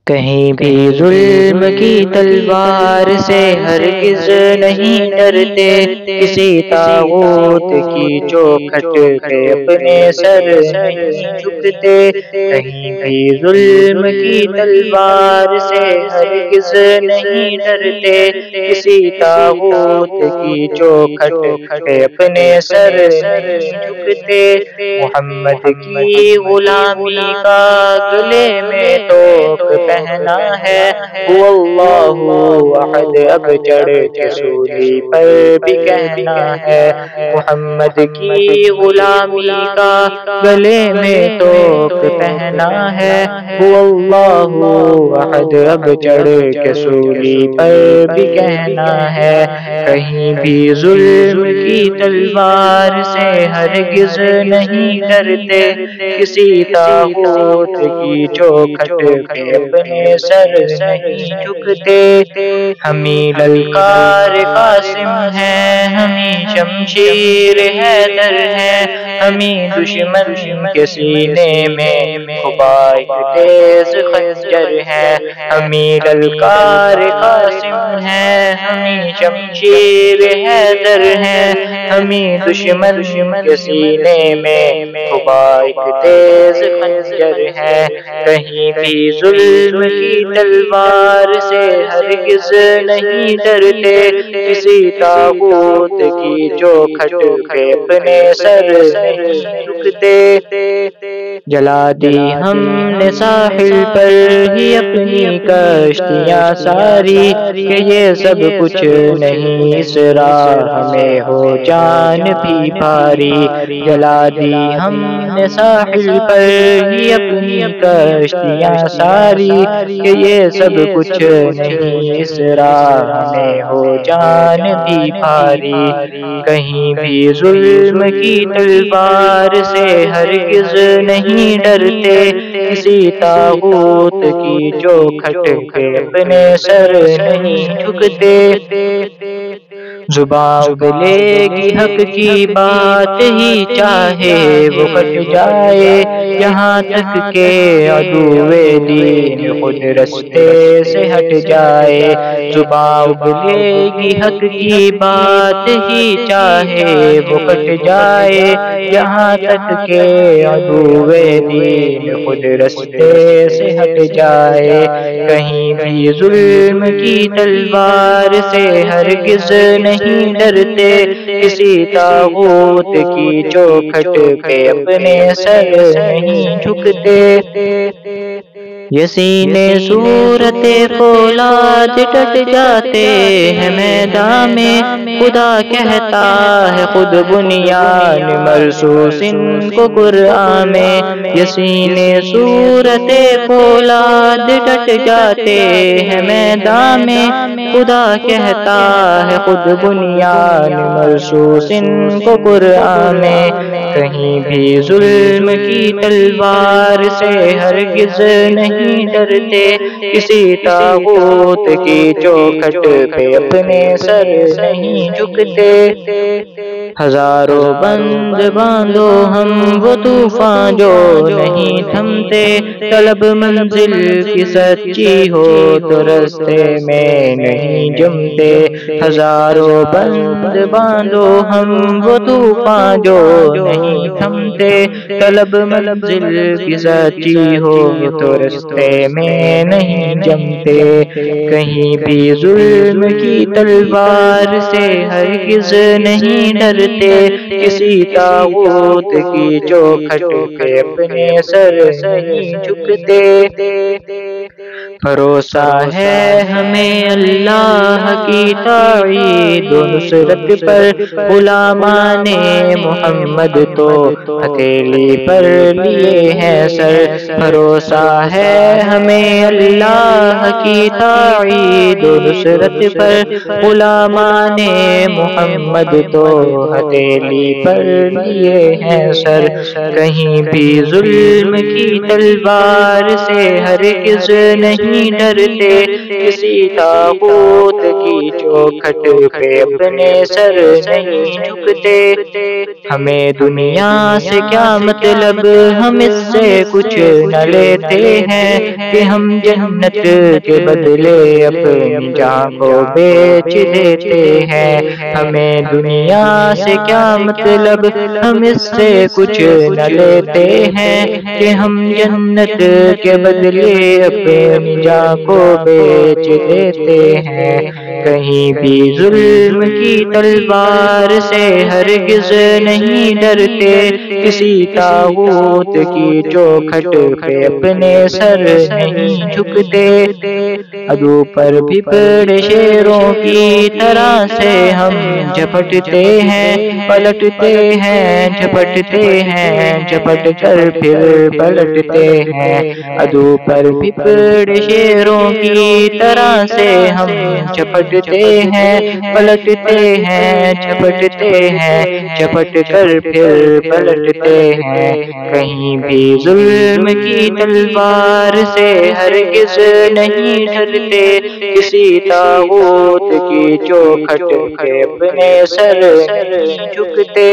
کہیں بھی ظلم کی تلوار سے ہرگز نہیں ڈرتے، کسی طاغوت کی چوکھٹ پہ اپنے سر نہیں جھکتے۔ کہیں بھی ظلم کی تلوار سے ہرگز نہیں ڈرتے، کسی طاغوت کی چوکھٹ پہ اپنے سر نہیں جھکتے۔ محمد کی غلامی کا گلے میں توق پہنا ہے، هو اللہ احد اب چڑھ کے سولی پر بھی کہنا ہے۔ محمد کی غلامی کا گلے میں توق پہنا ہے، هو اللہ احد اب چڑھ کے سولی پر بھی کہنا ہے۔ کہیں بھی ظلم کی تلوار سے ہرگز نہیں ڈرتے، کسی طاغوت کی چوکھٹ پہ اپنے سر نہیں جھکتے۔ ہمیں للکار قاسم ہے، ہمیں شمشیر حیدر ہے، ہمیں دشمن کے سینے میں کھپا ایک تیز خنجر ہے۔ ہمیں للکار قاسم ہے، ہمیں شمشیر حیدر ہے، ہمیں دشمن کے سینے میں کھپا ایک تیز خنجر ہے۔ کہیں بھی ظلم کی تلوار سے ہرگز نہیں ڈرتے، کسی طاغوت کی چوکھٹ پہ اپنے سر نہیں جھکتے۔ جلا دی ہم نے ساحل پر ہی اپنی کشتیاں ساری، کہ یہ سب کچھ نہیں اس راہ میں ہو جان بھی بھاری۔ جلا دی ہم نے ساحل پر ہی اپنی کشتیاں ساری، کہ یہ سب کچھ نہیں اس راہ میں ہو جان بھی بھاری۔ کہیں بھی ظلم کی تلوار سے ہرگز نہیں ڈرتے، کسی طاغوت کی چوکھٹ پہ اپنے سر نہیں جھکتے۔ زباں اگلے گی حق کی بات ہی چاہے وہ کٹ جائے، یہاں تک کہ عدو دین خود رستے سے ہٹ جائے۔ زباں اگلے گی حق کی بات ہی چاہے وہ کٹ جائے، یہاں تک کہ عدو دین خود رستے سے ہٹ جائے۔ کہیں بھی ظلم کی تلوار سے ہرگز نہیں ڈرتے، کسی طاغوت کی چوکھٹ پہ اپنے سر نہیں جھکتے۔ یہ سینے صورت فولاد ڈٹ جاتے ہیں میدان میں، خدا کہتا ہے خود بنیان مرصوص ان کو قرآن میں۔ یہ سینے صورت فولاد ڈٹ جاتے ہیں میدان میں، خدا کہتا ہے خود بنیان مرصوص ان کو قرآن میں۔ کہیں بھی ظلم کی تلوار سے ہرگز نہیں ڈرتے، کسی طاغوت کی چوکھٹ پہ اپنے سر نہیں جھکتے۔ ہزاروں بند باندھو ہم وہ طوفان جو نہیں تھمتے، طلب منزل کی سچی ہو تو رستے میں نہیں جمتے۔ ہزاروں بند باندھو ہم وہ طوفان جو نہیں تھمتے، طلب منزل کی سچی ہو تو رستے میں نہیں جمتے۔ کہیں بھی ظلم کی تلوار سے ہرگز نہیں ڈرتے، کسی طاغوت کی چوکھٹ پہ اپنے سر نہیں جھکتے۔ بھروسہ ہے ہمیں اللہ کی تائید و نصرت پر، غلامان محمد تو ہتھیلی پر لیے ہیں سر۔ بھروسہ ہے ہمیں اللہ کی تائید و نصرت پر، غلامان محمد تو ہتھیلی پر لیے ہیں سر۔ کہیں بھی ظلم کی تلوار سے ہرگز نہیں نہیں ڈرتے، کسی طاغوت کی چوکھٹ پہ اپنے سر نہیں جھکتے۔ ہمیں دنیا سے کیا مطلب، ہم اس سے کچھ نہ لیتے ہیں، کہ ہم جنت کے بدلے اپنی جان کو بیچ دیتے ہیں۔ ہمیں دنیا سے کیا مطلب، ہم اس سے کچھ نہ لیتے ہیں، کہ ہم جنت کے بدلے اپنی جان کو بیچ دیتے ہیں۔ کہیں بھی ظلم کی تلوار سے ہرگز نہیں ڈرتے، کسی طاغوت کی چوکھٹ پہ اپنے سر نہیں جھکتے۔ عدو پر بھپڑے شیروں کی طرح سے ہم جھپٹتے ہیں، پلٹتے ہیں، جھپٹتے ہیں، جھپٹ کر پھر پلٹتے ہیں۔ عدو پر بھپڑے شیروں کی طرح سے ہم جھپٹتے ہیں، پلٹتے ہیں، جھپٹتے ہیں، جھپٹ کر پھر پلٹتے ہیں۔ کہیں بھی ظلم کی تلوار سے ہرگز نہیں ڈرتے، کسی طاغوت کی چوکھٹ پہ اپنے سر نہیں جھکتے۔